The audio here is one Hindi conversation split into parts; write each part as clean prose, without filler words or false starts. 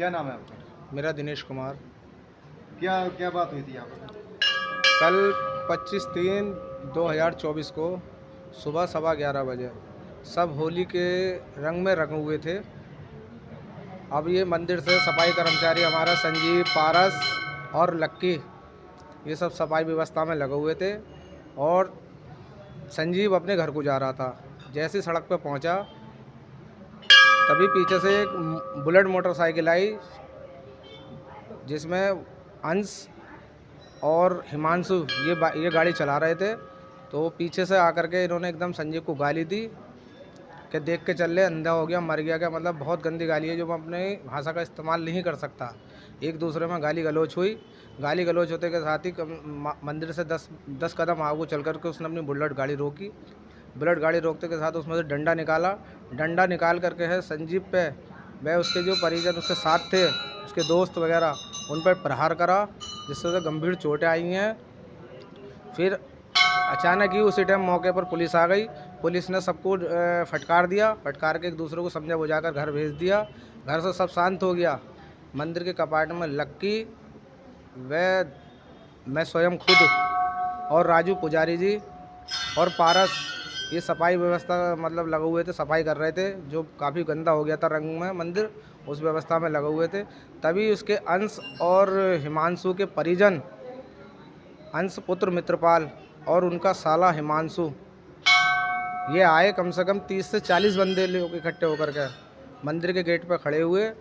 क्या नाम है आपका? मेरा दिनेश कुमार। क्या क्या बात हुई थी यहाँ पर? कल 25/3/2024 को सुबह 11:15 बजे सब होली के रंग में रंगे हुए थे। अब ये मंदिर से सफाई कर्मचारी हमारा संजीव, पारस और लक्की ये सब सफाई व्यवस्था में लगे हुए थे और संजीव अपने घर को जा रहा था। जैसे सड़क पर पहुंचा तभी पीछे से एक बुलेट मोटरसाइकिल आई जिसमें अंश और हिमांशु ये गाड़ी चला रहे थे। तो पीछे से आकर के इन्होंने एकदम संजीव को गाली दी कि देख के चल ले, अंधा हो गया, मर गया क्या। मतलब बहुत गंदी गाली है जो मैं अपने भाषा का इस्तेमाल नहीं कर सकता। एक दूसरे में गाली गलौच हुई। गाली गलौच होते के साथ ही मंदिर से 10 कदम आगे चल कर के उसने अपनी बुलेट गाड़ी रोकी। बुलेट गाड़ी रोकते के साथ उसमें से डंडा निकाला। डंडा निकाल करके है संजीव पे वह उसके जो परिजन उसके साथ थे, उसके दोस्त वगैरह, उन पर प्रहार करा जिससे उसे गंभीर चोटें आई हैं। फिर अचानक ही उसी टाइम मौके पर पुलिस आ गई। पुलिस ने सबको फटकार दिया। फटकार के एक दूसरे को समझा बुझाकर घर भेज दिया। घर से सब शांत हो गया। मंदिर के कपाट में लक्की, व मैं स्वयं खुद और राजू पुजारी जी और पारस ये सफाई व्यवस्था मतलब लगे हुए थे, सफाई कर रहे थे जो काफ़ी गंदा हो गया था रंग में मंदिर, उस व्यवस्था में लगे हुए थे। तभी उसके अंश और हिमांशु के परिजन, अंश पुत्र मित्रपाल और उनका साला हिमांशु, ये आए। कम से कम 30 से 40 बंदे लोग इकट्ठे होकर के मंदिर के गेट पर खड़े हुए।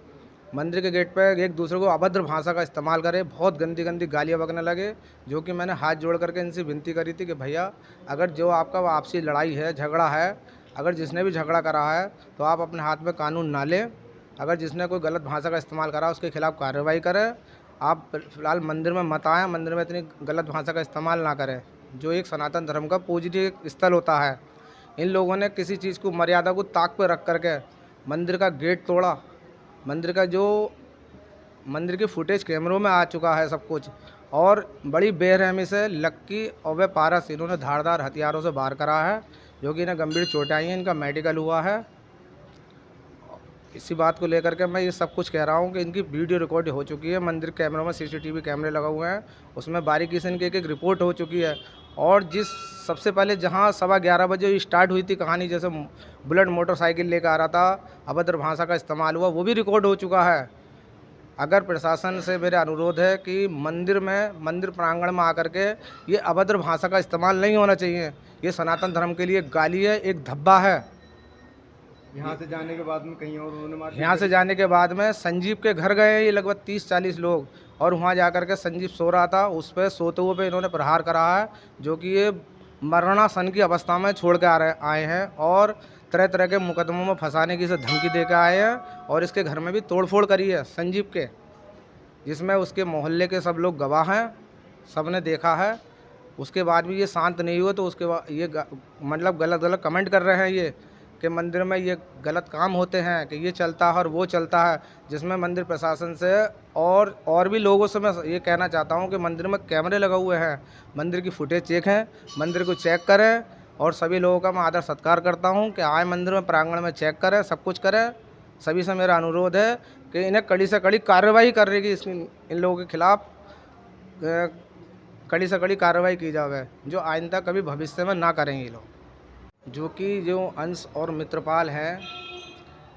मंदिर के गेट पर एक दूसरे को अभद्र भाषा का इस्तेमाल करे, बहुत गंदी गंदी गालियाँ बकने लगे। जो कि मैंने हाथ जोड़ करके इनसे विनती करी थी कि भैया अगर जो आपका आपसी लड़ाई है, झगड़ा है, अगर जिसने भी झगड़ा करा है तो आप अपने हाथ में कानून ना लें। अगर जिसने कोई गलत भाषा का इस्तेमाल करा उसके खिलाफ़ कार्रवाई करें। आप फिलहाल मंदिर में मत आएँ, मंदिर में इतनी गलत भाषा का इस्तेमाल ना करें जो एक सनातन धर्म का पूजनीय स्थल होता है। इन लोगों ने किसी चीज़ को, मर्यादा को ताक पे रख करके मंदिर का गेट तोड़ा। मंदिर का जो मंदिर की फुटेज कैमरों में आ चुका है सब कुछ। और बड़ी बेरहमी से लक्की और वे पारस इन्होंने धारदार हथियारों से वार करा है जो कि इन्हें गंभीर चोटें आई हैं। इनका मेडिकल हुआ है। इसी बात को लेकर के मैं ये सब कुछ कह रहा हूँ कि इनकी वीडियो रिकॉर्ड हो चुकी है। मंदिर कैमरों में सीसीटीवी कैमरे लगे हुए हैं, उसमें बारीकी से इनकी एक रिपोर्ट हो चुकी है। और जिस सबसे पहले जहाँ 11:15 बजे स्टार्ट हुई थी कहानी, जैसे बुलेट मोटरसाइकिल लेकर आ रहा था, अभद्र भाषा का इस्तेमाल हुआ, वो भी रिकॉर्ड हो चुका है। अगर प्रशासन से मेरा अनुरोध है कि मंदिर प्रांगण में आकर के ये अभद्र भाषा का इस्तेमाल नहीं होना चाहिए। ये सनातन धर्म के लिए गाली है, एक धब्बा है। यहाँ से जाने के बाद में कहीं और उन्होंने मारपीट यहाँ से करी? जाने के बाद में संजीव के घर गए ये लगभग 30-40 लोग, और वहाँ जाकर के संजीव सो रहा था, उस पर सोते हुए पे इन्होंने प्रहार करा है जो कि ये मरणासन की अवस्था में छोड़ के आए हैं। और तरह तरह के मुकदमों में फंसाने की इसे धमकी दे के आए हैं। और इसके घर में भी तोड़फोड़ करी है संजीव के, जिसमें उसके मोहल्ले के सब लोग गवाह हैं, सब ने देखा है। उसके बाद भी ये शांत नहीं हुए तो उसके बाद ये मतलब गलत गलत कमेंट कर रहे हैं ये कि मंदिर में ये गलत काम होते हैं, कि ये चलता है और वो चलता है। जिसमें मंदिर प्रशासन से और भी लोगों से मैं ये कहना चाहता हूँ कि मंदिर में कैमरे लगे हुए हैं, मंदिर की फुटेज चेक है, मंदिर को चेक करें। और सभी लोगों का मैं आदर सत्कार करता हूँ कि आए मंदिर में प्रांगण में चेक करें, सब कुछ करें। सभी से मेरा अनुरोध है कि इन्हें कड़ी से कड़ी कार्रवाई करेगी, इन लोगों के खिलाफ़ कड़ी से कड़ी कार्रवाई की जावे जो आइंदा कभी भविष्य में ना करेंगे ये लोग। जो अंश और मित्रपाल हैं,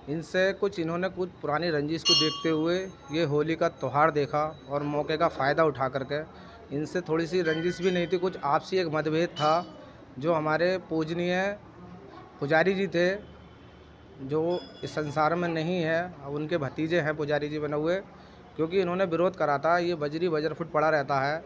इनसे इन्होंने कुछ पुरानी रंजिश को देखते हुए ये होली का त्यौहार देखा और मौके का फ़ायदा उठा करके, इनसे थोड़ी सी रंजिश भी नहीं थी, कुछ आपसी एक मतभेद था जो हमारे पूजनीय पुजारी जी थे जो इस संसार में नहीं है। अब उनके भतीजे हैं पुजारी जी बने हुए, क्योंकि इन्होंने विरोध करा था। ये बजरी बजर फुट पड़ा रहता है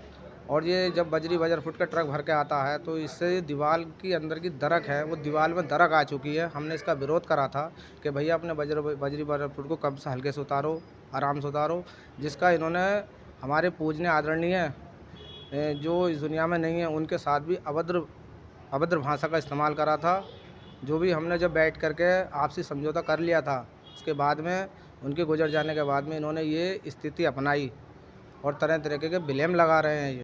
और ये जब बजरी बजर फुट का ट्रक भर के आता है तो इससे दीवार की अंदर की दरक है, वो दीवार में दरक आ चुकी है। हमने इसका विरोध करा था कि भैया अपने बजरी बजर फुट को कम से हल्के से उतारो, आराम से उतारो। जिसका इन्होंने हमारे पूजनीय आदरणीय जो इस दुनिया में नहीं है उनके साथ भी अभद्र भाषा का इस्तेमाल करा था। जो भी हमने जब बैठ करके आपसी समझौता कर लिया था, उसके बाद में उनके गुजर जाने के बाद में इन्होंने ये स्थिति अपनाई और तरह तरह के ब्लेम लगा रहे हैं ये।